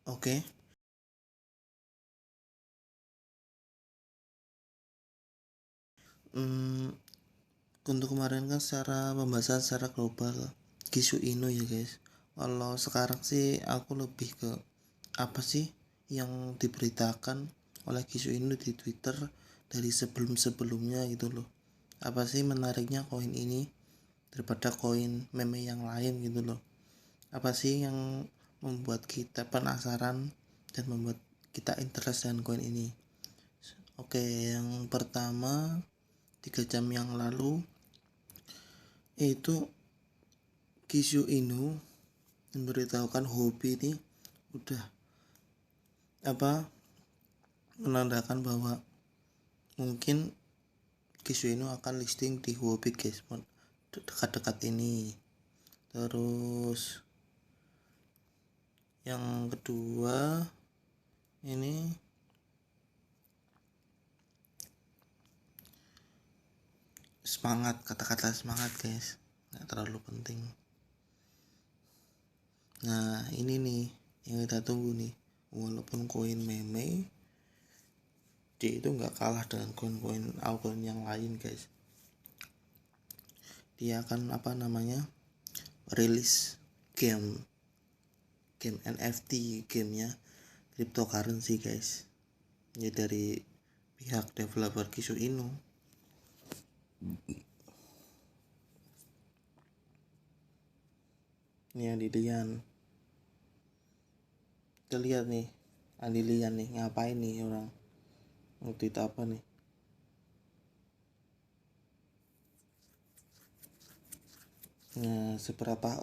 Oke. Hmm, untuk kemarin kan secara pembahasan secara global Kishu Inu ya guys. Kalau sekarang sih aku lebih ke apa sih yang diberitakan oleh Kishu Inu di Twitter dari sebelum-sebelumnya gitu loh. Apa sih menariknya koin ini daripada koin meme yang lain gitu loh. Apa sih yang membuat kita penasaran dan membuat kita interest dengan koin ini. Oke, yang pertama 3 jam yang lalu itu Kishu Inu memberitahukan hobi ini udah apa menandakan bahwa mungkin Kishu Inu akan listing di Huobi guys dekat-dekat ini. Terus yang kedua ini semangat, kata-kata semangat guys, nggak terlalu penting. Nah ini nih yang kita tunggu nih, walaupun koin meme dia itu nggak kalah dengan koin-koin altcoin yang lain guys. Dia akan rilis game NFT, gamenya cryptocurrency guys, ya dari pihak developer Kishu Inu. Ini Andilian, kita lihat nih Andilian nih ngapain nih orang waktu itu apa nih. Nah, seberapa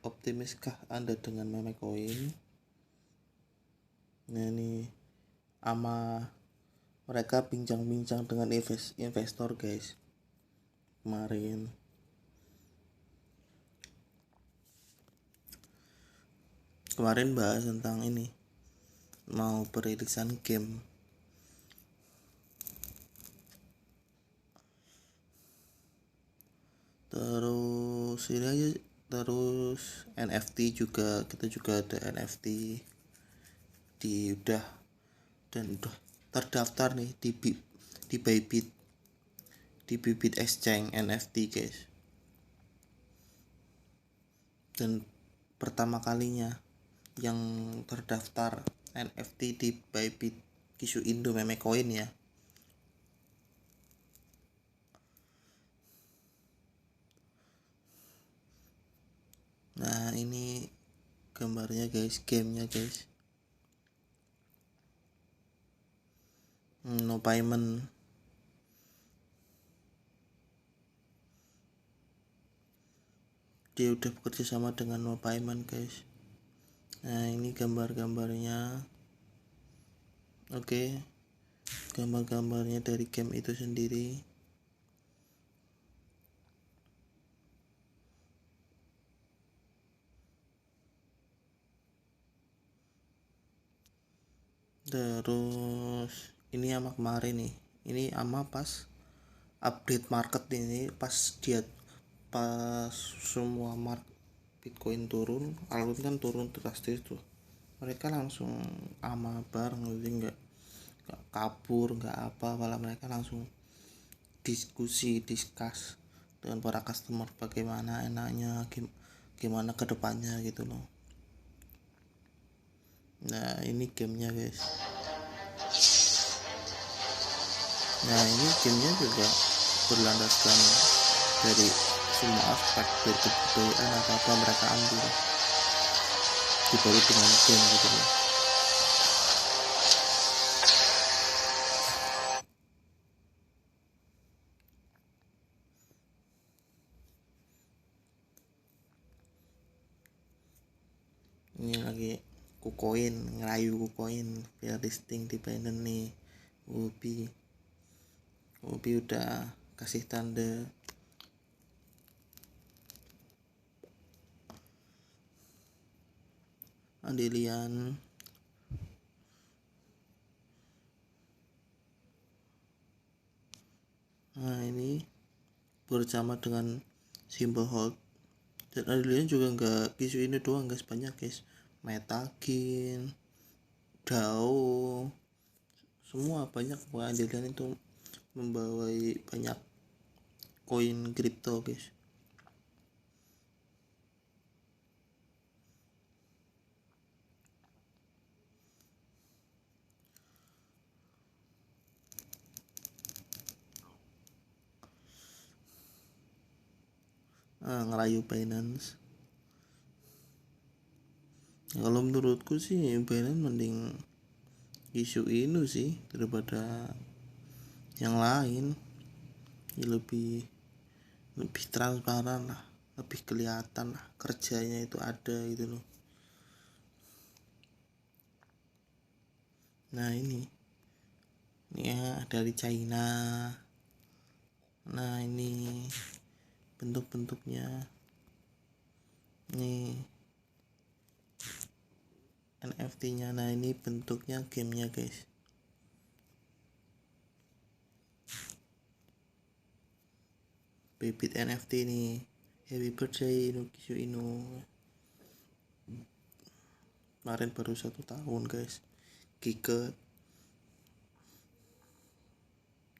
optimiskah Anda dengan meme coin? Nah ini ama mereka bincang-bincang dengan investor guys kemarin bahas tentang ini mau perilisan game. Terus ini aja, terus NFT juga, kita juga ada NFT udah terdaftar nih di Bybit, di Bybit Exchange NFT guys. Dan pertama kalinya yang terdaftar NFT di Bybit Kishu Indo meme coin ya. Nah ini gambarnya guys, gamenya guys. No payment. Dia udah bekerja sama dengan No Payment guys. Nah ini gambar-gambarnya. Oke, gambar-gambarnya dari game itu sendiri. Terus ini sama kemarin nih, ini sama pas update market ini, pas semua Bitcoin turun, alun kan turun drastis tuh, mereka langsung ama bareng, jadi nggak kabur nggak apa, malah mereka langsung discuss dengan para customer bagaimana enaknya, gimana kedepannya gitu loh. Nah ini gamenya guys. Nah ini gamenya juga berlandaskan dari semua aspek, dari kebudayaan apa mereka ambil dibalut dengan game gitu loh. Ini lagi KuCoin, ngerayu KuCoin biar listing di Binance nih. Ubi udah kasih tanda. Andilian. Nah ini bersama dengan simbol hold. Dan Andilian juga nggak Kishu ini doang guys, banyak guys, Metagin, DAO, semua banyak pengadilan itu membawai banyak koin kripto guys. Ngerayu Binance. Kalau menurutku sih Binance mending isu ini sih daripada yang lain. Ya lebih transparan lah, lebih kelihatan lah kerjanya itu ada gitu loh. Nah ini ya dari China. Nah ini bentuk-bentuknya nih NFT-nya. Nah ini bentuknya gamenya guys. Bibit NFT nih. Happy birthday Kishu Inu. Kemarin baru 1 tahun guys. Giga.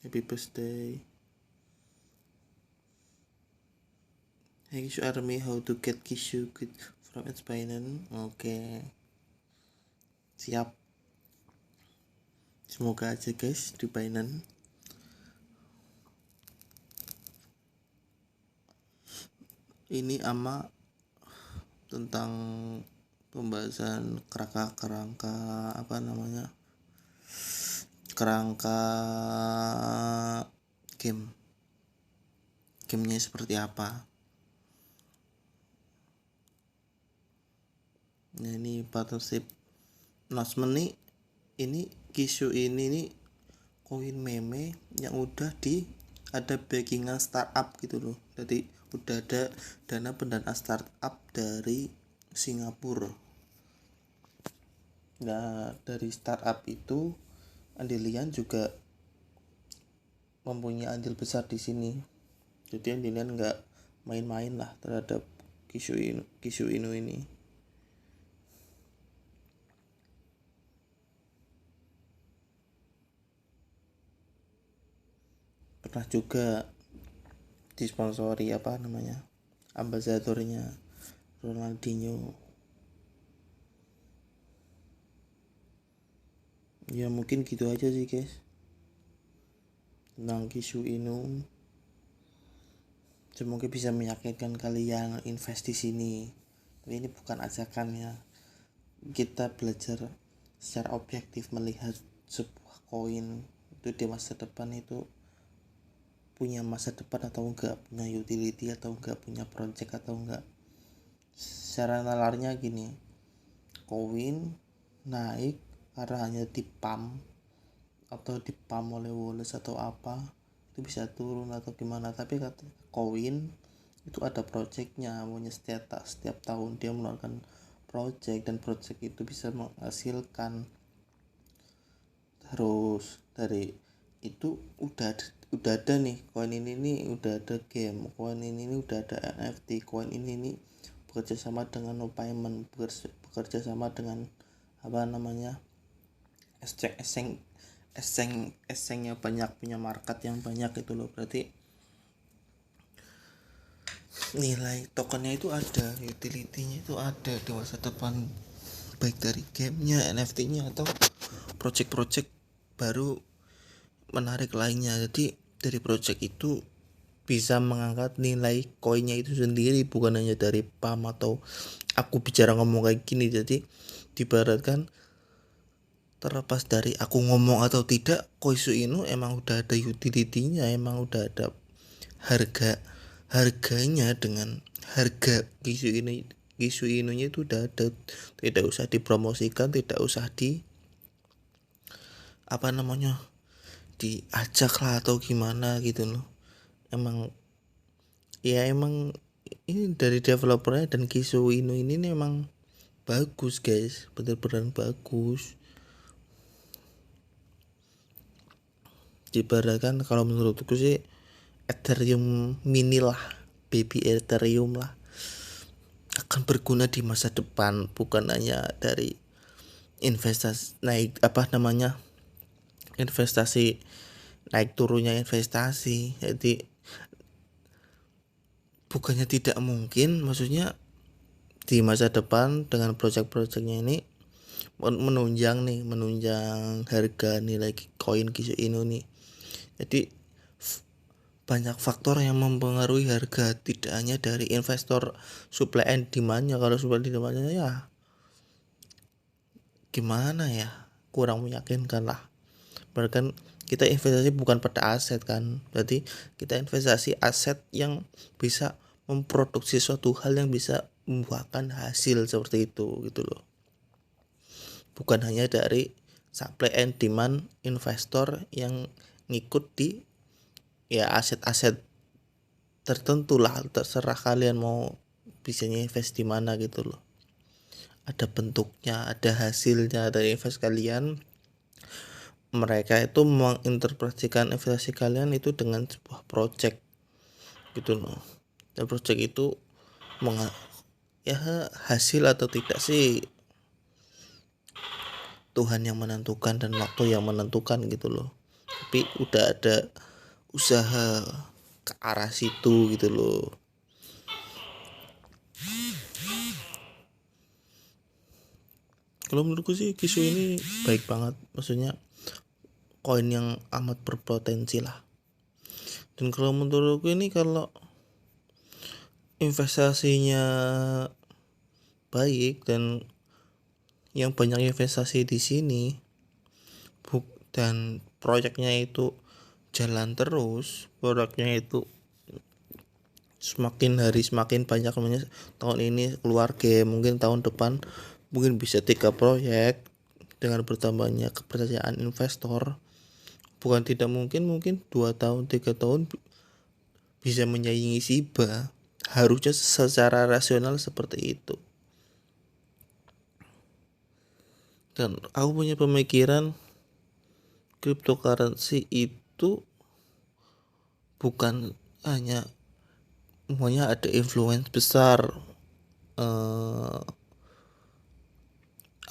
Happy birthday. Hey Kishu Army, how to get Kishu from its Binance. Oke. Siap. Semoga aja guys di Binance. Ini ama tentang pembahasan kerangka apa namanya, kerangka gamenya seperti apa. Nah ini partnership announcement nih, ini Kishu ini nih koin meme yang udah ada backingan startup gitu loh. Jadi udah ada dana pendanaan startup dari Singapura. Nah dari startup itu Andilian juga mempunyai andil besar di sini. Jadi Andilian nggak main-main lah terhadap Kishu Inu ini. Pernah juga disponsori apa namanya, ambasadornya Ronaldinho. Ya mungkin gitu aja sih guys tentang Kishu Inu. Semoga bisa meyakinkan kalian invest di sini. Tapi ini bukan ajakannya. Kita belajar secara objektif melihat sebuah koin itu di masa depan itu punya masa depan atau enggak, punya utility atau enggak, punya project atau enggak. Secara nalarnya gini, koin naik karena hanya dipump atau dipump oleh Wallace atau apa, itu bisa turun atau gimana. Tapi kata koin itu ada projectnya, maunya setiap tahun dia mengeluarkan project, dan project itu bisa menghasilkan. Terus dari itu udah ada nih koin ini nih, udah ada game, koin ini nih udah ada NFT, koin ini nih bekerja sama dengan No Payment, bekerja sama dengan apa namanya, exchange-nya banyak, punya market yang banyak itu loh. Berarti nilai tokennya itu ada, utility-nya itu ada di masa depan, baik dari gamenya, NFT-nya, atau project-project baru menarik lainnya. Jadi dari project itu bisa mengangkat nilai koinnya itu sendiri, bukan hanya dari pam atau aku bicara ngomong kayak gini. Jadi dibaratkan terlepas dari aku ngomong atau tidak, Kishu Inu emang udah ada utility-nya, emang udah ada harganya dengan harga Kishu Inu-nya itu udah ada, tidak usah dipromosikan, tidak usah apa namanya, diajak lah atau gimana gitu loh. Emang ini dari developernya dan Kishu Inu ini memang bagus guys, bener-bener bagus. Diibaratkan kalau menurutku sih Ethereum mini lah, baby Ethereum lah. akan berguna di masa depan, bukan hanya dari investasi naik apa namanya investasi naik turunnya investasi. Jadi bukannya tidak mungkin, maksudnya di masa depan dengan proyek-proyeknya ini menunjang harga nilai koin Kishu Inu nih. Jadi banyak faktor yang mempengaruhi harga, tidak hanya dari investor supply and demand-nya. Kalau supply and demand-nya ya gimana ya, kurang meyakinkan lah. Bahkan kita investasi bukan pada aset kan, berarti kita investasi aset yang bisa memproduksi suatu hal yang bisa membuahkan hasil seperti itu gitu loh. Bukan hanya dari supply and demand investor yang ngikut di ya aset-aset tertentu lah, terserah kalian mau bisanya invest di mana gitu loh. Ada bentuknya, ada hasilnya dari invest kalian. Mereka itu menginterpretasikan investasi kalian itu dengan sebuah project gitu loh. Dan project itu ya hasil atau tidak sih Tuhan yang menentukan dan waktu yang menentukan gitu loh. Tapi udah ada usaha ke arah situ gitu loh. Kalau menurutku sih Kishu ini baik banget, maksudnya koin yang amat berpotensi lah. Dan kalau menurutku ini kalau investasinya baik dan yang banyak investasi di sini dan proyeknya itu jalan terus, proyeknya itu semakin hari semakin banyak, tahun ini keluar game, mungkin tahun depan mungkin bisa 3 proyek. Dengan bertambahnya kepercayaan investor, bukan tidak mungkin 2 tahun 3 tahun bisa menyaingi Shiba. Harusnya secara rasional seperti itu. Dan aku punya pemikiran cryptocurrency itu bukan hanya ada influence besar.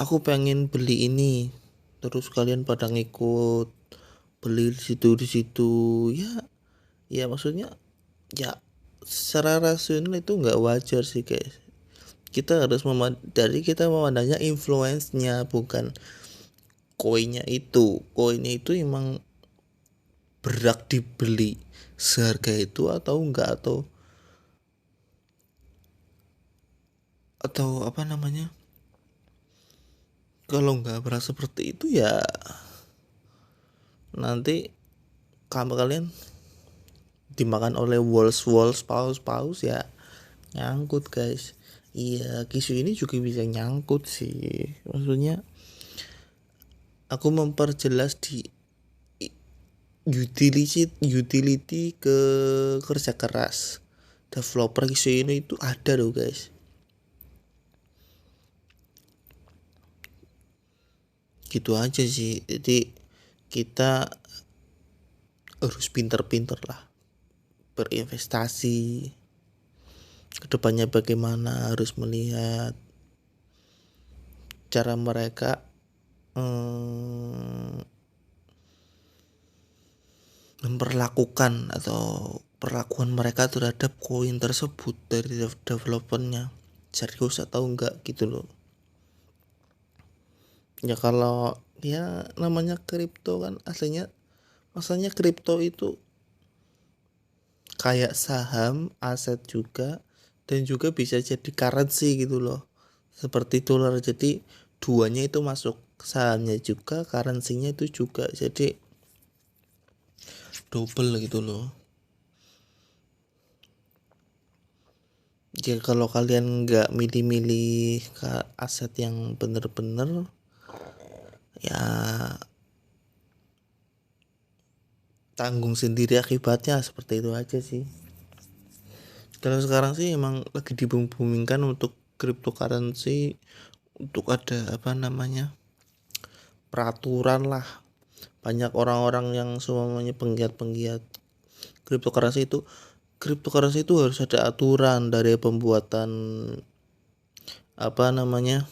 Aku pengen beli ini, terus kalian pada ngikut beli di situ ya maksudnya ya secara rasional itu nggak wajar sih guys. Kita harus kita memandangnya influence-nya, bukan koinnya itu emang berhak dibeli seharga itu atau enggak, atau apa namanya, kalau nggak berat seperti itu ya nanti kalian dimakan oleh paus ya nyangkut guys. Iya, Kishu ini juga bisa nyangkut sih, maksudnya aku memperjelas di utility ke kerja keras developer Kishu ini itu ada loh guys. Gitu aja sih, jadi kita harus pinter-pinter lah berinvestasi. Kedepannya bagaimana, harus melihat cara mereka memperlakukan atau perlakuan mereka terhadap koin tersebut dari developernya, serius atau enggak gitu loh. Ya kalau ya namanya kripto kan maksudnya kripto itu kayak saham, aset juga, dan juga bisa jadi currency gitu loh, seperti dolar. Jadi duanya itu masuk, sahamnya juga, currency-nya itu juga, jadi double gitu loh. Ya kalau kalian nggak milih-milih ke aset yang bener-bener ya tanggung sendiri akibatnya, seperti itu aja sih. Kalau sekarang sih emang lagi dibumingkan untuk cryptocurrency, untuk ada apa namanya peraturan lah. Banyak orang-orang yang semuanya penggiat cryptocurrency itu harus ada aturan dari pembuatan apa namanya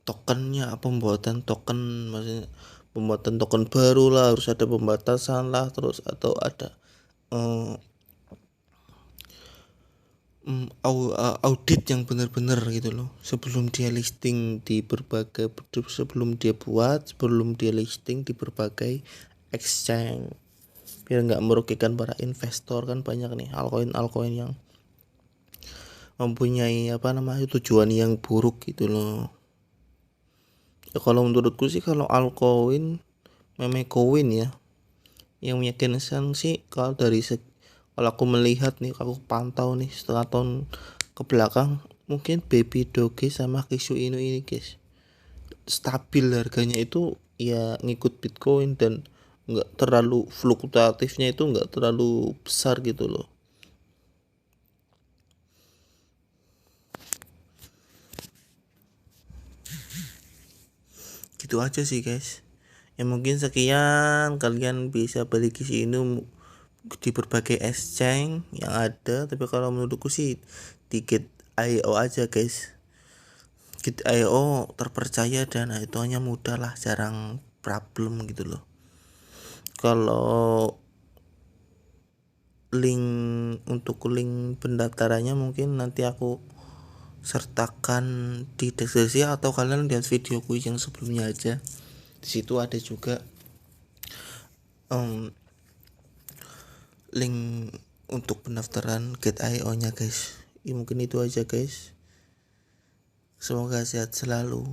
tokennya, pembuatan token, maksudnya pembuatan token baru lah, harus ada pembatasan lah, terus atau ada audit yang benar-benar gitu loh sebelum dia listing di berbagai, sebelum dia listing di berbagai exchange, biar nggak merugikan para investor. Kan banyak nih altcoin yang mempunyai tujuan yang buruk gitu loh. Ya kalau menurutku sih, kalau altcoin, meme coin ya, yang meyakinkan sih, kalau aku melihat nih, aku pantau nih setengah tahun ke belakang, mungkin Baby Doge sama Kishu Inu ini guys stabil harganya itu ya, ngikut Bitcoin, dan nggak terlalu fluktuatifnya, itu nggak terlalu besar gitu loh. Gitu aja sih guys. Ya mungkin sekian, kalian bisa beli Kishu Inu di berbagai exchange yang ada, tapi kalau menurutku sih di Gate.io aja guys. Gate.io terpercaya dan itu hanya mudah lah, jarang problem gitu loh. Kalau link pendaftarannya mungkin nanti aku sertakan di deskripsi, atau kalian lihat videoku yang sebelumnya aja, di situ ada juga link untuk pendaftaran Gate.io nya guys. Ya, mungkin itu aja guys, semoga sehat selalu.